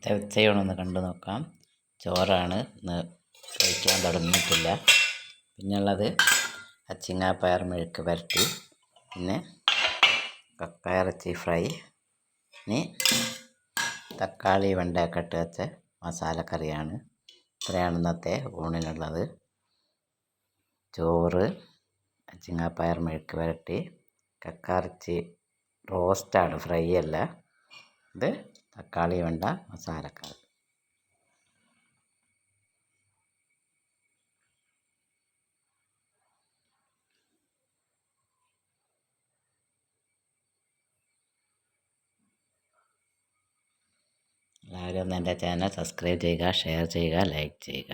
ഇന്നത്തെ ഉച്ചയൂണൊന്ന് കണ്ടു നോക്കാം. ചോറാണ്, ഇന്ന് കഴിക്കാൻ തുടങ്ങിയിട്ടില്ല. പിന്നുള്ളത് അച്ചിങ്ങാപ്പയർ മെഴുക്ക് പുരട്ടി, പിന്നെ കക്കയിറച്ചി ഫ്രൈ, ഇനി തക്കാളി വെണ്ടയൊക്കെ ഇട്ട് വെച്ച മസാലക്കറിയാണ്. ഇത്രയാണ് ഇന്നത്തെ ഊണിനുള്ളത്. ചോറ്, അച്ചിങ്ങാപ്പയർ മെഴുക്ക് പുരട്ടി, കക്കയിറച്ചി റോസ്റ്റാണ്, ഫ്രൈ അല്ല. ഇത് തക്കാളി വെണ്ട മസാലക്കറി. എല്ലാവരും ഒന്ന് എൻ്റെ ചാനൽ സബ്സ്ക്രൈബ് ചെയ്യുക, ഷെയർ ചെയ്യുക, ലൈക്ക് ചെയ്യുക.